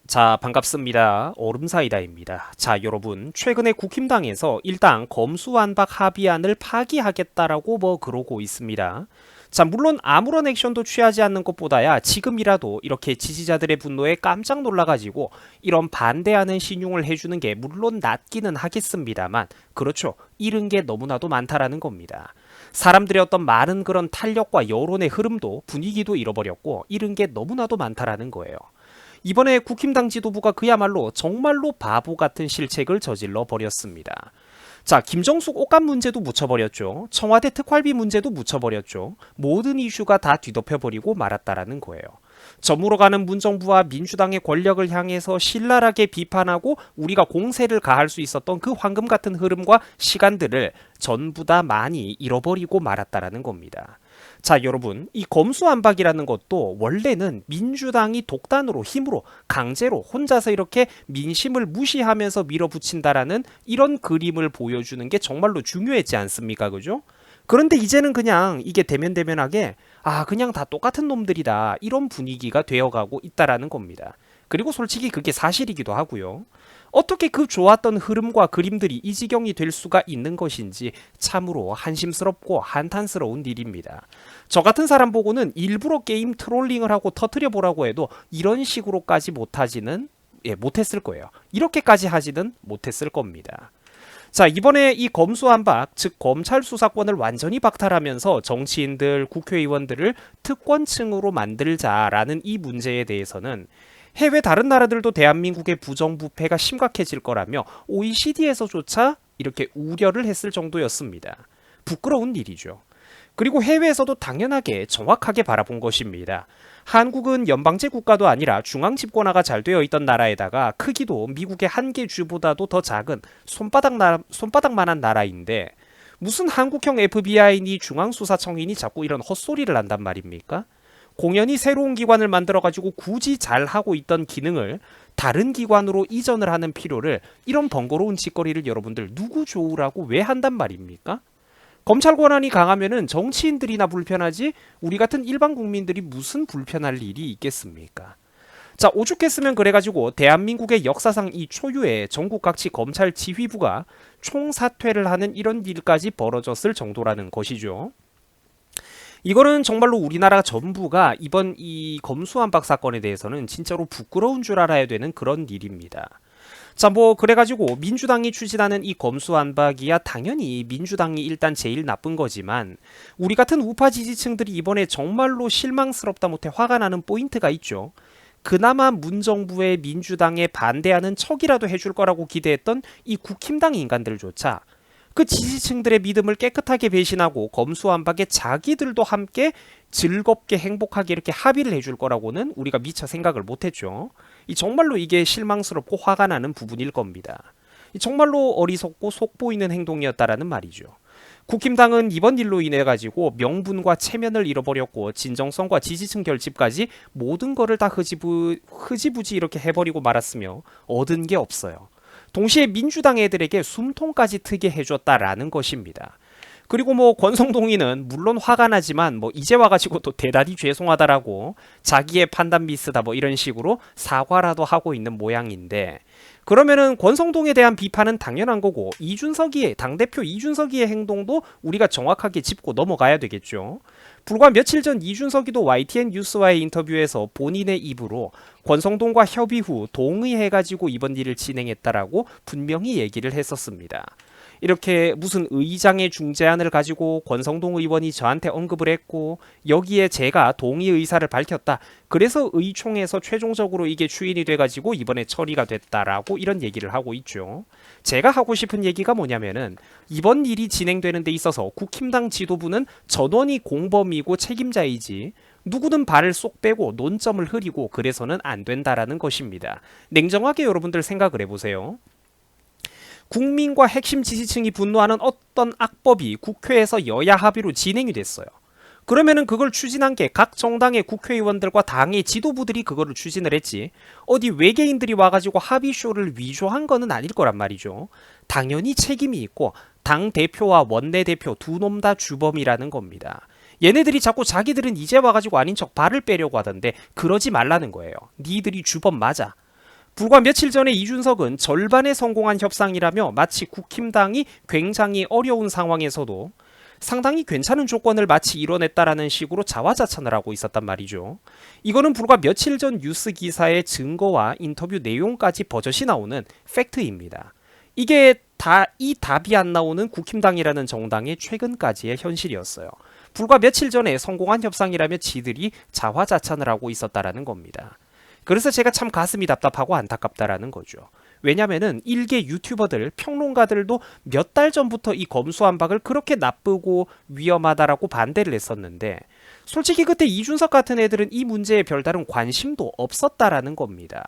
자, 반갑습니다. 얼음사이다입니다. 자, 여러분, 최근에 국힘당에서 일단 검수완박 합의안을 파기하겠다라고 그러고 있습니다. 자, 물론 아무런 액션도 취하지 않는 것보다야 지금이라도 이렇게 지지자들의 분노에 깜짝 놀라가지고 이런 반대하는 신용을 해주는 게 물론 낫기는 하겠습니다만, 그렇죠. 잃은 게 너무나도 많다라는 겁니다. 사람들의 어떤 많은 그런 탄력과 여론의 흐름도 분위기도 잃어버렸고 잃은 게 너무나도 많다라는 거예요. 이번에 국힘당 지도부가 그야말로 정말로 바보 같은 실책을 저질러 버렸습니다. 자, 김정숙 옷감 문제도 묻혀버렸죠. 청와대 특활비 문제도 묻혀버렸죠. 모든 이슈가 다 뒤덮여버리고 말았다라는 거예요. 저물어 가는 문정부와 민주당의 권력을 향해서 신랄하게 비판하고 우리가 공세를 가할 수 있었던 그 황금 같은 흐름과 시간들을 전부 다 많이 잃어버리고 말았다라는 겁니다. 자, 여러분, 이 검수완박이라는 것도 원래는 민주당이 독단으로 힘으로 강제로 혼자서 이렇게 민심을 무시하면서 밀어붙인다라는 이런 그림을 보여주는 게 정말로 중요했지 않습니까? 그죠? 그런데 이제는 그냥 이게 대면대면하게 그냥 다 똑같은 놈들이다 이런 분위기가 되어가고 있다라는 겁니다. 그리고 솔직히 그게 사실이기도 하고요. 어떻게 그 좋았던 흐름과 그림들이 이 지경이 될 수가 있는 것인지 참으로 한심스럽고 한탄스러운 일입니다. 저 같은 사람 보고는 일부러 게임 트롤링을 하고 터트려 보라고 해도 이런 식으로까지 못했을 거예요. 이렇게까지 하지는 못했을 겁니다. 자, 이번에 이 검수완박, 즉 검찰 수사권을 완전히 박탈하면서 정치인들, 국회의원들을 특권층으로 만들자라는 이 문제에 대해서는 해외 다른 나라들도 대한민국의 부정부패가 심각해질 거라며 OECD에서조차 이렇게 우려를 했을 정도였습니다. 부끄러운 일이죠. 그리고 해외에서도 당연하게 정확하게 바라본 것입니다. 한국은 연방제 국가도 아니라 중앙 집권화가 잘 되어 있던 나라에다가 크기도 미국의 한 개 주보다도 더 작은 손바닥만한 나라인데 무슨 한국형 FBI니 중앙수사청이니 자꾸 이런 헛소리를 한단 말입니까? 공연히 새로운 기관을 만들어가지고 굳이 잘하고 있던 기능을 다른 기관으로 이전을 하는 필요를 이런 번거로운 짓거리를 여러분들 누구 좋으라고 왜 한단 말입니까? 검찰 권한이 강하면은 정치인들이나 불편하지 우리 같은 일반 국민들이 무슨 불편할 일이 있겠습니까? 자, 오죽했으면 그래가지고 대한민국의 역사상 이 초유의 전국 각지 검찰 지휘부가 총사퇴를 하는 이런 일까지 벌어졌을 정도라는 것이죠. 이거는 정말로 우리나라 전부가 이번 이 검수완박 사건에 대해서는 진짜로 부끄러운 줄 알아야 되는 그런 일입니다. 자, 그래가지고 민주당이 추진하는 이 검수완박이야 당연히 민주당이 일단 제일 나쁜 거지만 우리 같은 우파 지지층들이 이번에 정말로 실망스럽다 못해 화가 나는 포인트가 있죠. 그나마 문정부의 민주당에 반대하는 척이라도 해줄 거라고 기대했던 이 국힘당 인간들조차 그 지지층들의 믿음을 깨끗하게 배신하고 검수완박에 자기들도 함께 즐겁게 행복하게 이렇게 합의를 해줄 거라고는 우리가 미처 생각을 못했죠. 정말로 이게 실망스럽고 화가 나는 부분일 겁니다. 정말로 어리석고 속보이는 행동이었다라는 말이죠. 국힘당은 이번 일로 인해 가지고 명분과 체면을 잃어버렸고 진정성과 지지층 결집까지 모든 거를 다 흐지부지 이렇게 해버리고 말았으며 얻은 게 없어요. 동시에 민주당 애들에게 숨통까지 트게 해줬다라는 것입니다. 그리고 권성동이는 물론 화가 나지만 이제 와가지고 또 대단히 죄송하다라고 자기의 판단 미스다 이런 식으로 사과라도 하고 있는 모양인데 그러면은 권성동에 대한 비판은 당연한 거고 당대표 이준석이의 행동도 우리가 정확하게 짚고 넘어가야 되겠죠. 불과 며칠 전 이준석이도 YTN 뉴스와의 인터뷰에서 본인의 입으로 권성동과 협의 후 동의해가지고 이번 일을 진행했다라고 분명히 얘기를 했었습니다. 이렇게 무슨 의장의 중재안을 가지고 권성동 의원이 저한테 언급을 했고 여기에 제가 동의 의사를 밝혔다. 그래서 의총에서 최종적으로 이게 추인이 돼가지고 이번에 처리가 됐다라고 이런 얘기를 하고 있죠. 제가 하고 싶은 얘기가 뭐냐면은 이번 일이 진행되는 데 있어서 국힘당 지도부는 전원이 공범이고 책임자이지 누구든 발을 쏙 빼고 논점을 흐리고 그래서는 안 된다라는 것입니다. 냉정하게 여러분들 생각을 해보세요. 국민과 핵심 지지층이 분노하는 어떤 악법이 국회에서 여야 합의로 진행이 됐어요. 그러면은 그걸 추진한 게 각 정당의 국회의원들과 당의 지도부들이 그거를 추진을 했지 어디 외계인들이 와가지고 합의쇼를 위조한 거는 아닐 거란 말이죠. 당연히 책임이 있고 당 대표와 원내대표 두 놈 다 주범이라는 겁니다. 얘네들이 자꾸 자기들은 이제 와가지고 아닌 척 발을 빼려고 하던데 그러지 말라는 거예요. 니들이 주범 맞아. 불과 며칠 전에 이준석은 절반의 성공한 협상이라며 마치 국힘당이 굉장히 어려운 상황에서도 상당히 괜찮은 조건을 마치 이뤄냈다라는 식으로 자화자찬을 하고 있었단 말이죠. 이거는 불과 며칠 전 뉴스 기사의 증거와 인터뷰 내용까지 버젓이 나오는 팩트입니다. 이게 이 답이 안 나오는 국힘당이라는 정당의 최근까지의 현실이었어요. 불과 며칠 전에 성공한 협상이라며 지들이 자화자찬을 하고 있었다라는 겁니다. 그래서 제가 참 가슴이 답답하고 안타깝다라는 거죠. 왜냐면은 일개 유튜버들, 평론가들도 몇 달 전부터 이 검수완박을 그렇게 나쁘고 위험하다라고 반대를 했었는데 솔직히 그때 이준석 같은 애들은 이 문제에 별다른 관심도 없었다라는 겁니다.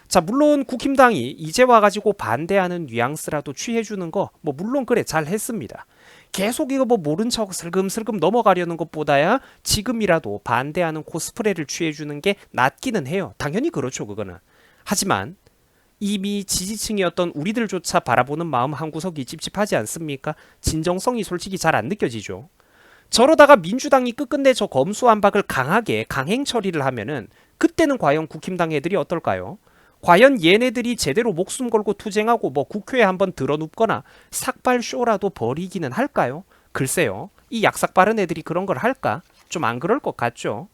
자, 물론 국힘당이 이제 와가지고 반대하는 뉘앙스라도 취해주는 거 뭐 물론 그래 잘 했습니다. 계속 이거 뭐 모른 척 슬금슬금 넘어가려는 것보다야 지금이라도 반대하는 코스프레를 취해주는 게 낫기는 해요. 당연히 그렇죠, 그거는. 하지만 이미 지지층이었던 우리들조차 바라보는 마음 한구석이 찝찝하지 않습니까? 진정성이 솔직히 잘 안 느껴지죠. 저러다가 민주당이 끝끝내 저 검수완박을 강하게 강행 처리를 하면은 그때는 과연 국힘당 애들이 어떨까요? 과연 얘네들이 제대로 목숨 걸고 투쟁하고 뭐 국회에 한번 들어눕거나 삭발쇼라도 벌이기는 할까요? 글쎄요. 이 약삭 빠른 애들이 그런 걸 할까? 좀 안 그럴 것 같죠?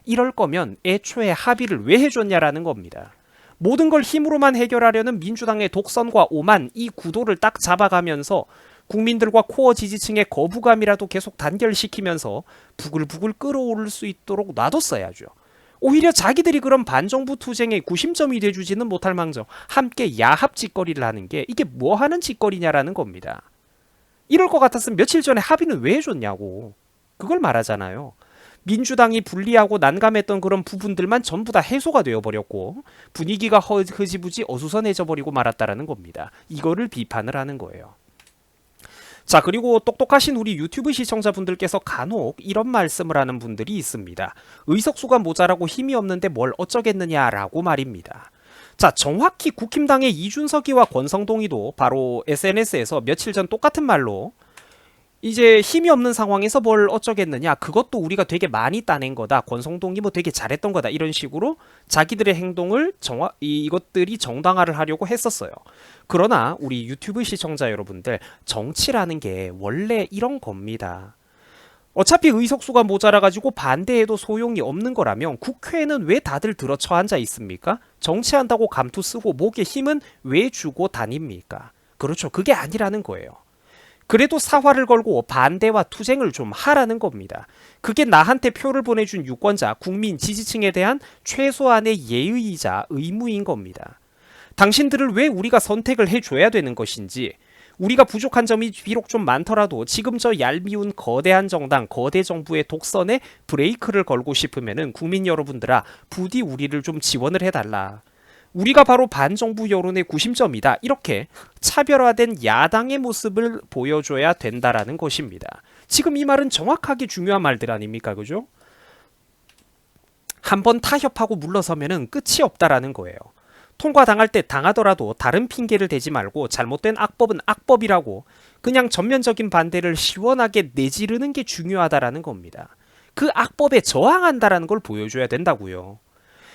이럴 거면 애초에 합의를 왜 해줬냐라는 겁니다. 모든 걸 힘으로만 해결하려는 민주당의 독선과 오만, 이 구도를 딱 잡아가면서 국민들과 코어 지지층의 거부감이라도 계속 단결시키면서 부글부글 끓어오를 수 있도록 놔뒀어야죠. 오히려 자기들이 그런 반정부 투쟁의 구심점이 돼주지는 못할 망정 함께 야합 짓거리를 하는 게 이게 뭐 하는 짓거리냐라는 겁니다. 이럴 것 같았으면 며칠 전에 합의는 왜 해줬냐고. 그걸 말하잖아요. 민주당이 불리하고 난감했던 그런 부분들만 전부 다 해소가 되어버렸고 분위기가 흐지부지 어수선해져 버리고 말았다라는 겁니다. 이거를 비판을 하는 거예요. 자, 그리고 똑똑하신 우리 유튜브 시청자분들께서 간혹 이런 말씀을 하는 분들이 있습니다. 의석수가 모자라고 힘이 없는데 뭘 어쩌겠느냐라고 말입니다. 자, 정확히 국힘당의 이준석이와 권성동이도 바로 SNS에서 며칠 전 똑같은 말로 이제 힘이 없는 상황에서 뭘 어쩌겠느냐, 그것도 우리가 되게 많이 따낸 거다, 권성동이 뭐 되게 잘했던 거다, 이런 식으로 자기들의 행동을 이것들이 정당화를 하려고 했었어요. 그러나 우리 유튜브 시청자 여러분들, 정치라는 게 원래 이런 겁니다. 어차피 의석수가 모자라가지고 반대해도 소용이 없는 거라면 국회에는 왜 다들 들어쳐 앉아 있습니까? 정치한다고 감투 쓰고 목에 힘은 왜 주고 다닙니까? 그렇죠, 그게 아니라는 거예요. 그래도 사활을 걸고 반대와 투쟁을 좀 하라는 겁니다. 그게 나한테 표를 보내준 유권자, 국민, 지지층에 대한 최소한의 예의이자 의무인 겁니다. 당신들을 왜 우리가 선택을 해줘야 되는 것인지, 우리가 부족한 점이 비록 좀 많더라도 지금 저 얄미운 거대한 정당, 거대 정부의 독선에 브레이크를 걸고 싶으면은 국민 여러분들아, 부디 우리를 좀 지원을 해달라. 우리가 바로 반정부 여론의 구심점이다. 이렇게 차별화된 야당의 모습을 보여줘야 된다라는 것입니다. 지금 이 말은 정확하게 중요한 말들 아닙니까? 그죠? 한번 타협하고 물러서면은 끝이 없다라는 거예요. 통과당할 때 당하더라도 다른 핑계를 대지 말고 잘못된 악법은 악법이라고 그냥 전면적인 반대를 시원하게 내지르는 게 중요하다라는 겁니다. 그 악법에 저항한다라는 걸 보여줘야 된다고요.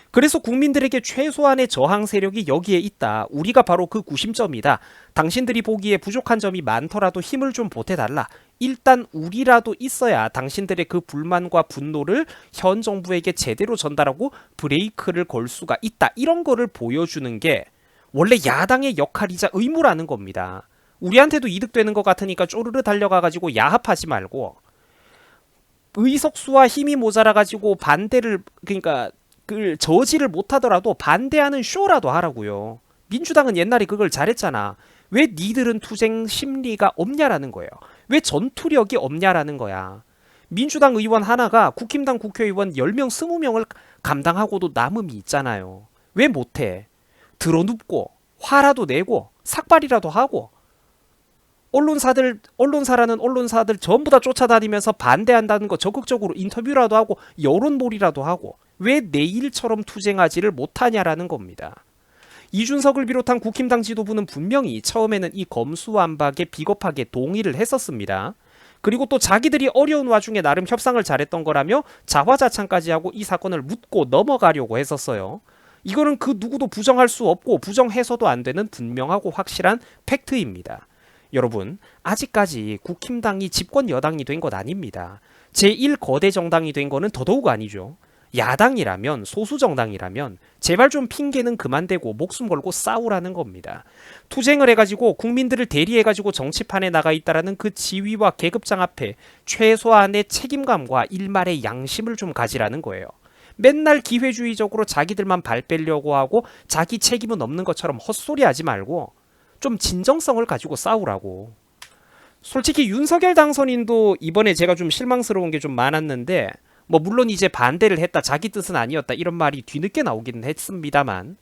그래서 국민들에게 최소한의 저항 세력이 여기에 있다. 우리가 바로 그 구심점이다. 당신들이 보기에 부족한 점이 많더라도 힘을 좀 보태달라. 일단 우리라도 있어야 당신들의 그 불만과 분노를 현 정부에게 제대로 전달하고 브레이크를 걸 수가 있다. 이런 거를 보여주는 게 원래 야당의 역할이자 의무라는 겁니다. 우리한테도 이득되는 것 같으니까 쪼르르 달려가가지고 야합하지 말고, 의석수와 힘이 모자라가지고 반대를, 그러니까 그걸 저지를 못하더라도 반대하는 쇼라도 하라고요. 민주당은 옛날에 그걸 잘했잖아. 왜 니들은 투쟁 심리가 없냐라는 거예요. 왜 전투력이 없냐라는 거야. 민주당 의원 하나가 국힘당 국회의원 10명, 20명을 감당하고도 남음이 있잖아요. 왜 못해? 들어눕고 화라도 내고 삭발이라도 하고, 언론사라는 언론사들 전부 다 쫓아다니면서 반대한다는 거 적극적으로 인터뷰라도 하고 여론몰이라도 하고, 왜 내일처럼 투쟁하지를 못하냐라는 겁니다. 이준석을 비롯한 국힘당 지도부는 분명히 처음에는 이 검수완박에 비겁하게 동의를 했었습니다. 그리고 또 자기들이 어려운 와중에 나름 협상을 잘했던 거라며 자화자찬까지 하고 이 사건을 묻고 넘어가려고 했었어요. 이거는 그 누구도 부정할 수 없고 부정해서도 안 되는 분명하고 확실한 팩트입니다. 여러분, 아직까지 국힘당이 집권 여당이 된 것 아닙니다. 제1거대 정당이 된 거는 더더욱 아니죠. 야당이라면, 소수정당이라면 제발 좀 핑계는 그만 대고 목숨 걸고 싸우라는 겁니다. 투쟁을 해가지고 국민들을 대리해가지고 정치판에 나가 있다라는 그 지위와 계급장 앞에 최소한의 책임감과 일말의 양심을 좀 가지라는 거예요. 맨날 기회주의적으로 자기들만 발 빼려고 하고 자기 책임은 없는 것처럼 헛소리하지 말고 좀 진정성을 가지고 싸우라고. 솔직히 윤석열 당선인도 이번에 제가 좀 실망스러운 게 좀 많았는데 뭐 물론 이제 반대를 했다, 자기 뜻은 아니었다 이런 말이 뒤늦게 나오기는 했습니다만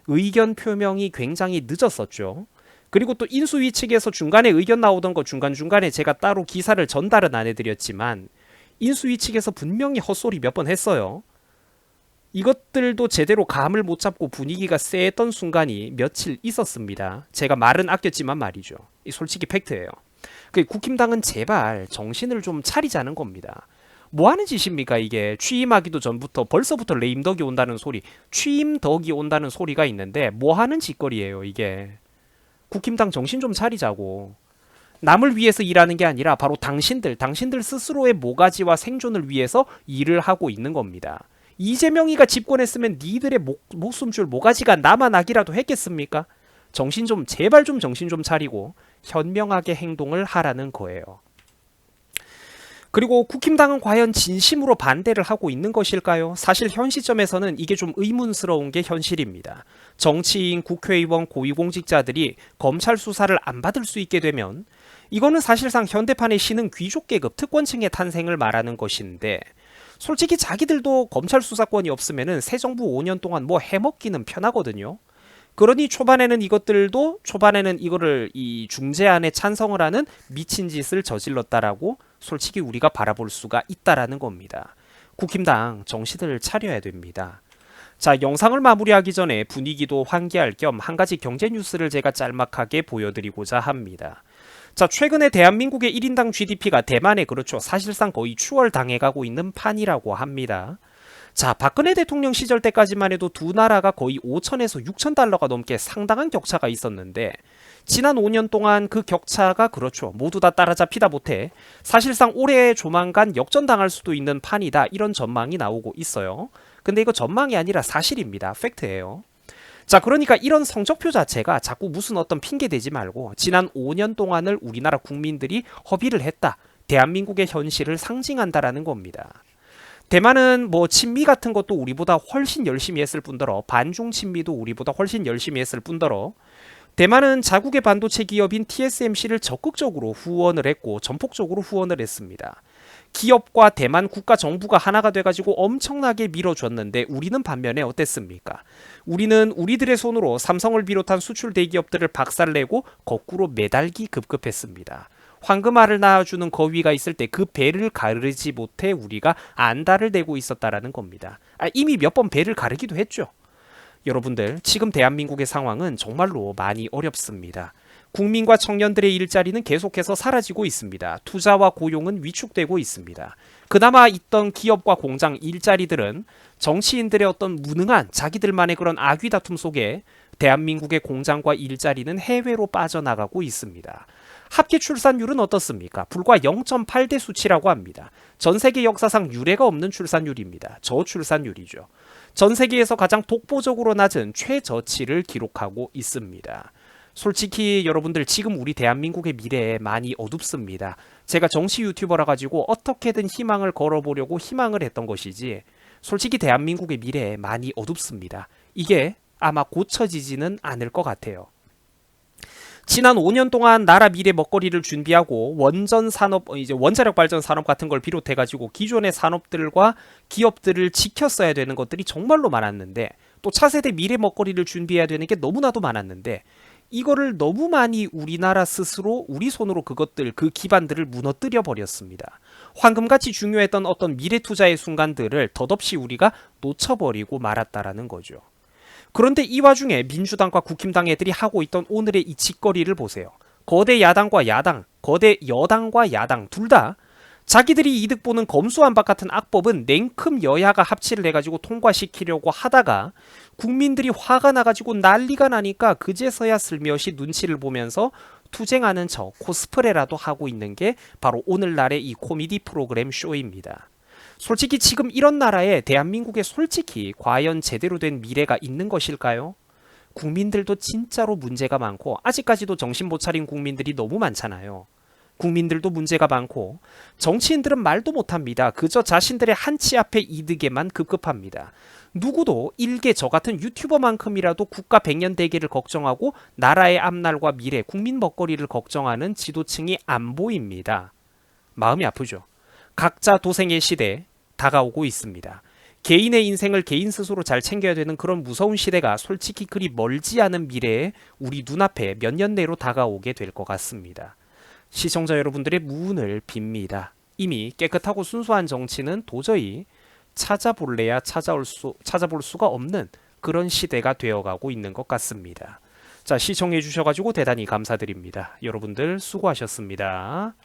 의견 표명이 굉장히 늦었었죠. 그리고 또 인수위 측에서 중간에 의견 나오던 거 중간중간에 제가 따로 기사를 전달은 안 해드렸지만 인수위 측에서 분명히 헛소리 몇 번 했어요. 이것들도 제대로 감을 못 잡고 분위기가 쎄했던 순간이 며칠 있었습니다. 제가 말은 아꼈지만 말이죠. 이 솔직히 팩트예요. 국힘당은 제발 정신을 좀 차리자는 겁니다. 뭐 하는 짓입니까 이게. 취임하기도 전부터 벌써부터 레임덕이 온다는 소리, 취임덕이 온다는 소리가 있는데 뭐 하는 짓거리예요 이게. 국힘당 정신 좀 차리자고. 남을 위해서 일하는 게 아니라 바로 당신들 스스로의 모가지와 생존을 위해서 일을 하고 있는 겁니다. 이재명이가 집권했으면 니들의 목숨줄 모가지가 남아나기라도 했겠습니까? 제발 좀 정신 좀 차리고 현명하게 행동을 하라는 거예요. 그리고 국힘당은 과연 진심으로 반대를 하고 있는 것일까요? 사실 현 시점에서는 이게 좀 의문스러운 게 현실입니다. 정치인, 국회의원, 고위공직자들이 검찰 수사를 안 받을 수 있게 되면 이거는 사실상 현대판의 신흥 귀족계급 특권층의 탄생을 말하는 것인데 솔직히 자기들도 검찰 수사권이 없으면은 새 정부 5년 동안 뭐 해먹기는 편하거든요. 그러니 초반에는 이거를 이 중재안에 찬성을 하는 미친 짓을 저질렀다라고 솔직히 우리가 바라볼 수가 있다라는 겁니다. 국힘당 정신을 차려야 됩니다. 자, 영상을 마무리하기 전에 분위기도 환기할 겸 한 가지 경제 뉴스를 제가 짤막하게 보여드리고자 합니다. 자, 최근에 대한민국의 1인당 GDP가 대만에 그렇죠. 사실상 거의 추월당해가고 있는 판이라고 합니다. 자, 박근혜 대통령 시절 때까지만 해도 두 나라가 거의 5천에서 6천 달러가 넘게 상당한 격차가 있었는데 지난 5년 동안 그 격차가 그렇죠. 모두 다 따라잡히다 못해 사실상 올해 조만간 역전당할 수도 있는 판이다. 이런 전망이 나오고 있어요. 근데 이거 전망이 아니라 사실입니다. 팩트예요. 자, 그러니까 이런 성적표 자체가 자꾸 무슨 어떤 핑계 대지 말고 지난 5년 동안을 우리나라 국민들이 허비를 했다. 대한민국의 현실을 상징한다라는 겁니다. 대만은 뭐 친미 같은 것도 우리보다 훨씬 열심히 했을 뿐더러 반중 친미도 우리보다 훨씬 열심히 했을 뿐더러 대만은 자국의 반도체 기업인 TSMC를 적극적으로 후원을 했고 전폭적으로 후원을 했습니다. 기업과 대만 국가 정부가 하나가 돼가지고 엄청나게 밀어줬는데 우리는 반면에 어땠습니까? 우리는 우리들의 손으로 삼성을 비롯한 수출 대기업들을 박살내고 거꾸로 매달기 급급했습니다. 황금알을 낳아주는 거위가 있을 때 그 배를 가르지 못해 우리가 안달을 내고 있었다라는 겁니다. 이미 몇 번 배를 가르기도 했죠. 여러분들, 지금 대한민국의 상황은 정말로 많이 어렵습니다. 국민과 청년들의 일자리는 계속해서 사라지고 있습니다. 투자와 고용은 위축되고 있습니다. 그나마 있던 기업과 공장 일자리들은 정치인들의 어떤 무능한 자기들만의 그런 아귀 다툼 속에 대한민국의 공장과 일자리는 해외로 빠져나가고 있습니다. 합계 출산율은 어떻습니까? 불과 0.8대 수치라고 합니다. 전 세계 역사상 유례가 없는 출산율입니다. 저출산율이죠. 전 세계에서 가장 독보적으로 낮은 최저치를 기록하고 있습니다. 솔직히 여러분들, 지금 우리 대한민국의 미래에 많이 어둡습니다. 제가 정치 유튜버라 가지고 어떻게든 희망을 걸어보려고 희망을 했던 것이지 솔직히 대한민국의 미래에 많이 어둡습니다. 이게 아마 고쳐지지는 않을 것 같아요. 지난 5년 동안 나라 미래 먹거리를 준비하고 원전 산업, 이제 원자력 발전 산업 같은 걸 비롯해 가지고 기존의 산업들과 기업들을 지켰어야 되는 것들이 정말로 많았는데 또 차세대 미래 먹거리를 준비해야 되는 게 너무나도 많았는데 이거를 너무 많이 우리나라 스스로 우리 손으로 그 기반들을 무너뜨려 버렸습니다. 황금같이 중요했던 어떤 미래 투자의 순간들을 덧없이 우리가 놓쳐버리고 말았다라는 거죠. 그런데 이 와중에 민주당과 국힘당 애들이 하고 있던 오늘의 이 짓거리를 보세요. 거대 여당과 야당 둘 다 자기들이 이득 보는 검수완박 같은 악법은 냉큼 여야가 합치를 해가지고 통과시키려고 하다가 국민들이 화가 나가지고 난리가 나니까 그제서야 슬며시 눈치를 보면서 투쟁하는 척 코스프레라도 하고 있는 게 바로 오늘날의 이 코미디 프로그램 쇼입니다. 솔직히 지금 이런 나라에 대한민국에 솔직히 과연 제대로 된 미래가 있는 것일까요? 국민들도 진짜로 문제가 많고 아직까지도 정신 못 차린 국민들이 너무 많잖아요. 국민들도 문제가 많고 정치인들은 말도 못합니다. 그저 자신들의 한치 앞의 이득에만 급급합니다. 누구도 일개 저 같은 유튜버만큼이라도 국가 백년대계를 걱정하고 나라의 앞날과 미래, 국민 먹거리를 걱정하는 지도층이 안 보입니다. 마음이 아프죠. 각자 도생의 시대 다가오고 있습니다. 개인의 인생을 개인 스스로 잘 챙겨야 되는 그런 무서운 시대가 솔직히 그리 멀지 않은 미래에 우리 눈앞에 몇 년 내로 다가오게 될 것 같습니다. 시청자 여러분들의 문을 빕니다. 이미 깨끗하고 순수한 정치는 도저히 찾아볼 수가 없는 그런 시대가 되어가고 있는 것 같습니다. 자, 시청해 주셔가지고 대단히 감사드립니다. 여러분들 수고하셨습니다.